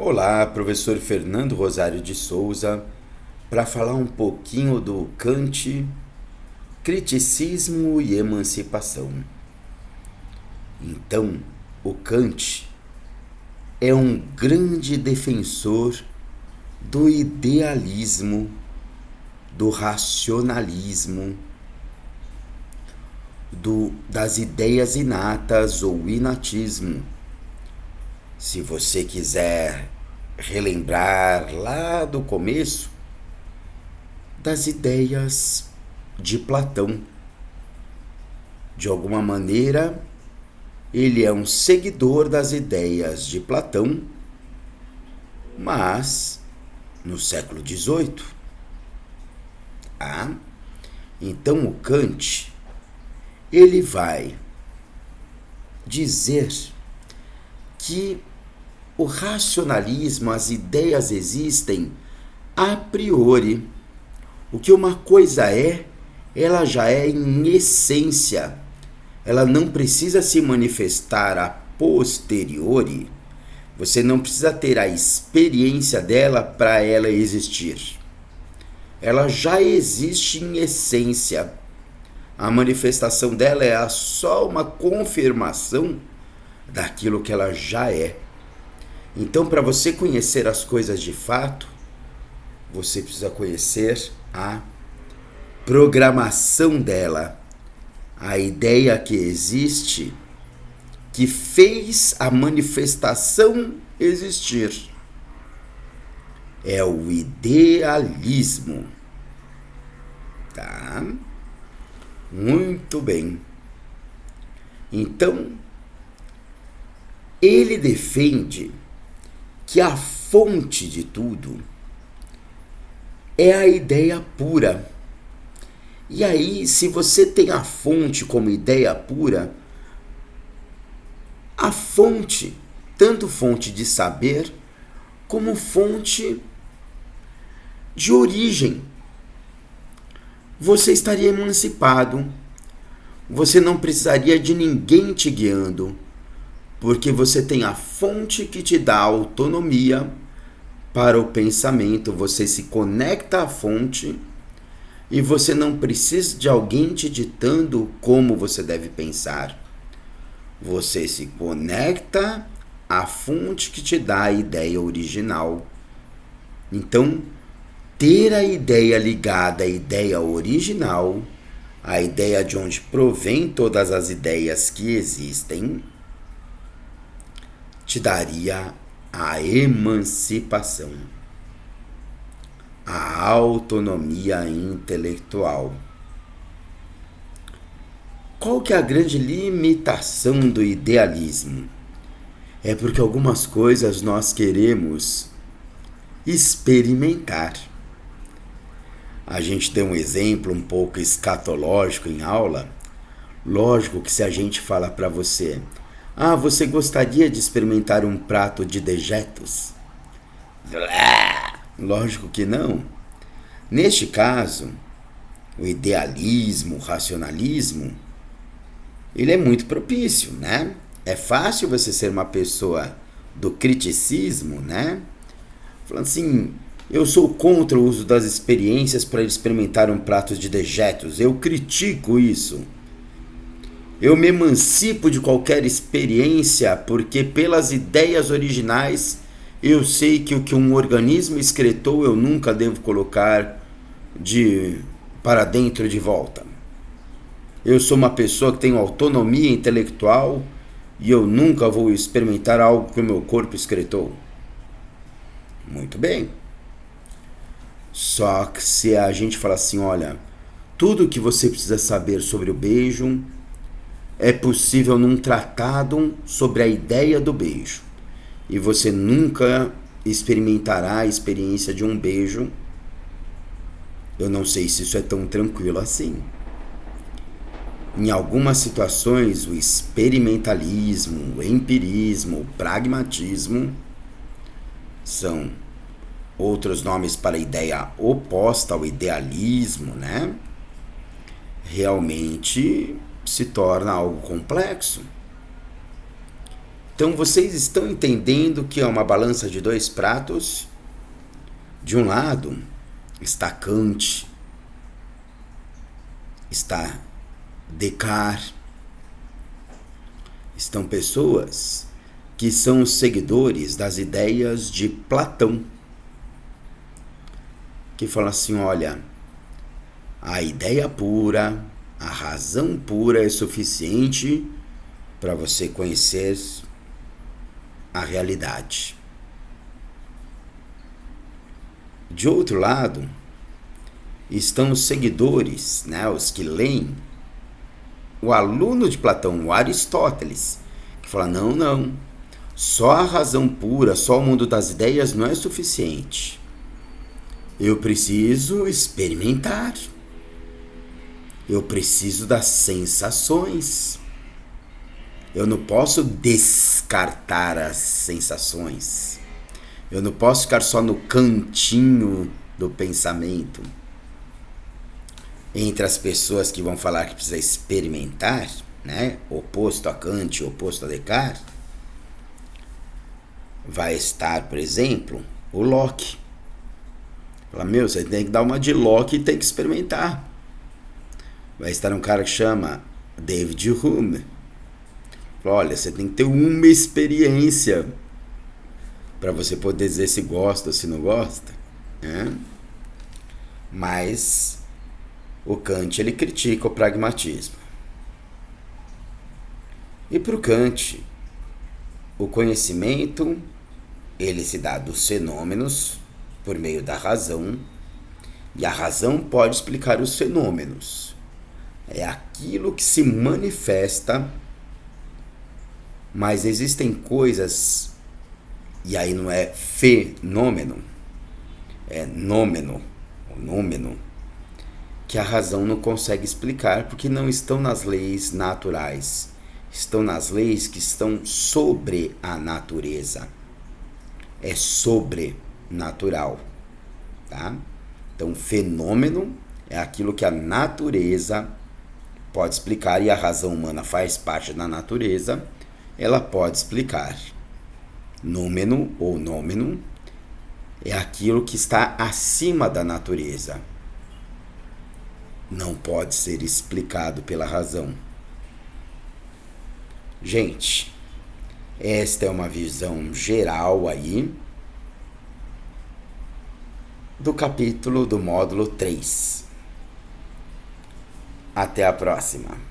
Olá, professor Fernando Rosário de Souza, para falar um pouquinho do Kant, criticismo e emancipação. Então, o Kant é um grande defensor do idealismo, do racionalismo, das ideias inatas ou inatismo. Se você quiser relembrar lá do começo das ideias de Platão. De alguma maneira, ele é um seguidor das ideias de Platão, mas no século XVIII. Então o Kant, ele vai dizer que o racionalismo, as ideias existem a priori. O que uma coisa é, ela já é em essência. Ela não precisa se manifestar a posteriori. Você não precisa ter a experiência dela para ela existir. Ela já existe em essência. A manifestação dela é só uma confirmação daquilo que ela já é. Então, para você conhecer as coisas de fato, você precisa conhecer a programação dela, a ideia que existe, que fez a manifestação existir. É o idealismo. Tá? Muito bem. Então, ele defende que a fonte de tudo é a ideia pura. E aí, se você tem a fonte como ideia pura, a fonte, tanto fonte de saber, como fonte de origem, você estaria emancipado. Você não precisaria de ninguém te guiando, porque você tem a fonte que te dá autonomia para o pensamento. Você se conecta à fonte e você não precisa de alguém te ditando como você deve pensar. Você se conecta à fonte que te dá a ideia original. Então, ter a ideia ligada à ideia original, a ideia de onde provém todas as ideias que existem, te daria a emancipação, a autonomia intelectual. Qual que é a grande limitação do idealismo? É porque algumas coisas nós queremos experimentar. A gente tem um exemplo um pouco escatológico em aula. Lógico que se a gente fala para você: você gostaria de experimentar um prato de dejetos? Lógico que não. Neste caso, o idealismo, o racionalismo, ele é muito propício, né? É fácil você ser uma pessoa do criticismo, né? Falando assim, eu sou contra o uso das experiências para experimentar um prato de dejetos. Eu critico isso. Eu me emancipo de qualquer experiência porque pelas ideias originais eu sei que o que um organismo excretou eu nunca devo colocar para dentro de volta. Eu sou uma pessoa que tem autonomia intelectual e eu nunca vou experimentar algo que o meu corpo excretou. Muito bem. Só que se a gente fala assim, olha, tudo que você precisa saber sobre o beijo é possível num tratado sobre a ideia do beijo. E você nunca experimentará a experiência de um beijo. Eu não sei se isso é tão tranquilo assim. Em algumas situações, o experimentalismo, o empirismo, o pragmatismo são outros nomes para a ideia oposta ao idealismo, né? Realmente se torna algo complexo. Então vocês estão entendendo que é uma balança de dois pratos? De um lado está Kant, está Descartes, estão pessoas que são seguidores das ideias de Platão, que falam assim, olha, a ideia pura, a razão pura é suficiente para você conhecer a realidade. De outro lado, estão os seguidores, né, os que leem o aluno de Platão, o Aristóteles, que fala, não, só a razão pura, só o mundo das ideias não é suficiente. Eu preciso experimentar. Eu preciso das sensações. Eu não posso descartar as sensações. Eu não posso ficar só no cantinho do pensamento. Entre as pessoas que vão falar que precisa experimentar, né? Oposto a Kant, oposto a Descartes, vai estar, por exemplo, o Locke. Fala, você tem que dar uma de Locke e tem que experimentar. Vai estar um cara que chama David Hume. Fala, olha, você tem que ter uma experiência para você poder dizer se gosta ou se não gosta, né? Mas o Kant, ele critica o pragmatismo. E para o Kant, o conhecimento, ele se dá dos fenômenos por meio da razão, e a razão pode explicar os fenômenos. É aquilo que se manifesta, mas existem coisas, e aí não é fenômeno, é nômeno, que a razão não consegue explicar, porque não estão nas leis naturais, estão nas leis que estão sobre a natureza. É sobrenatural, tá? Então, fenômeno é aquilo que a natureza pode explicar, e a razão humana faz parte da natureza, ela pode explicar. Nômeno ou nômeno é aquilo que está acima da natureza. Não pode ser explicado pela razão. Gente, esta é uma visão geral aí do capítulo do módulo 3. Até a próxima.